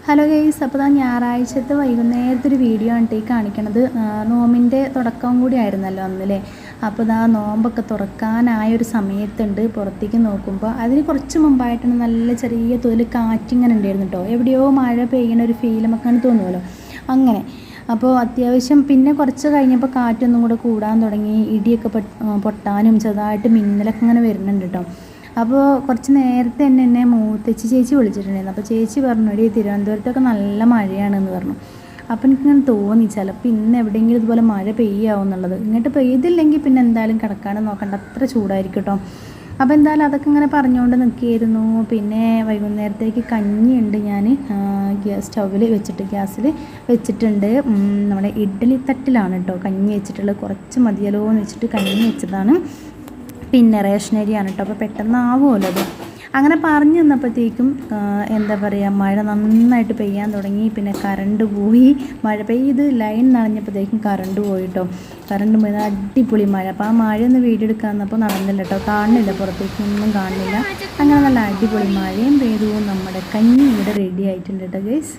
Hello guys, അപ്പോൾ ഞായറാഴ്ചത്തെ വൈകുന്നേരത്തെ ഒരു വീഡിയോ ആണ് ഈ കാണിക്കണത്. നോമ്പിൻ്റെ തുടക്കം കൂടി ആയിരുന്നല്ലോ അന്നല്ലേ. അപ്പോൾ നോമ്പൊക്കെ തുറക്കാനായൊരു സമയത്തുണ്ട്. പുറത്തേക്ക് നോക്കുമ്പോൾ അതിന് കുറച്ച് മുമ്പായിട്ടാണ് നല്ല ചെറിയ തോതിൽ കാറ്റിങ്ങനെ ഉണ്ടായിരുന്നു കേട്ടോ. എവിടെയോ മഴ പെയ്യണ ഒരു ഫീലൊക്കെ അങ്ങനെ തോന്നുമല്ലോ അങ്ങനെ. അപ്പോൾ അത്യാവശ്യം പിന്നെ കുറച്ച് കഴിഞ്ഞപ്പോൾ കാറ്റൊന്നും കൂടെ കൂടാൻ തുടങ്ങി. ഇടിയൊക്കെ പൊട്ടാനും ചെറുതായിട്ട് മിന്നലൊക്കെ ഇങ്ങനെ വരുന്നുണ്ട് കേട്ടോ. അപ്പോൾ കുറച്ച് നേരത്തെ തന്നെ എന്നെ മൂത്തച്ചി ചേച്ചി വിളിച്ചിട്ടുണ്ടായിരുന്നു. അപ്പോൾ ചേച്ചി പറഞ്ഞു, എടീ തിരുവനന്തപുരത്തൊക്കെ നല്ല മഴയാണെന്ന് പറഞ്ഞു. അപ്പോൾ എനിക്കിങ്ങനെ തോന്നി ചിലപ്പോൾ ഇന്ന് എവിടെയെങ്കിലും ഇതുപോലെ മഴ പെയ്യാവും എന്നുള്ളത്. ഇങ്ങോട്ട് പെയ്തില്ലെങ്കിൽ പിന്നെ എന്തായാലും കിടക്കാണ്ട് നോക്കണ്ട, അത്ര ചൂടായിരിക്കും കേട്ടോ. അപ്പോൾ എന്തായാലും അതൊക്കെ ഇങ്ങനെ പറഞ്ഞുകൊണ്ട് നിൽക്കുകയായിരുന്നു. പിന്നെ വൈകുന്നേരത്തേക്ക് കഞ്ഞിയുണ്ട്, ഞാൻ സ്റ്റൗവിൽ വെച്ചിട്ട് ഗ്യാസിൽ വെച്ചിട്ടുണ്ട്. നമ്മുടെ ഇഡ്ഡലി തട്ടിലാണ് കേട്ടോ കഞ്ഞി വെച്ചിട്ടുള്ളത്. കുറച്ച് മതിയല്ലോ എന്ന് വെച്ചിട്ട് കഞ്ഞി വെച്ചതാണ്. പിന്നെ റേഷനരിയാണ് കേട്ടോ. അപ്പോൾ പെട്ടെന്ന് ആവുമല്ലോ അത്. അങ്ങനെ പറഞ്ഞു നിന്നപ്പോഴത്തേക്കും എന്താ പറയുക, മഴ നന്നായിട്ട് പെയ്യാൻ തുടങ്ങി. പിന്നെ കറണ്ട് പോയി. മഴ പെയ്ത് ലൈൻ നനഞ്ഞപ്പോഴത്തേക്കും കറണ്ട് പോയി കേട്ടോ. കറണ്ട് പോയി, അടിപൊളി മഴ. അപ്പോൾ ആ മഴയൊന്ന് വീഡിയോ എടുക്കാൻ വന്നപ്പോൾ നടന്നില്ല കേട്ടോ, കാണുന്നില്ല, പുറത്തേക്കൊന്നും കാണുന്നില്ല. അങ്ങനെ നല്ല അടിപൊളി മഴയും പെയ്തു. നമ്മുടെ കഞ്ഞി ഇവിടെ റെഡി ആയിട്ടുണ്ട് കേട്ടോ ഗൈസ്.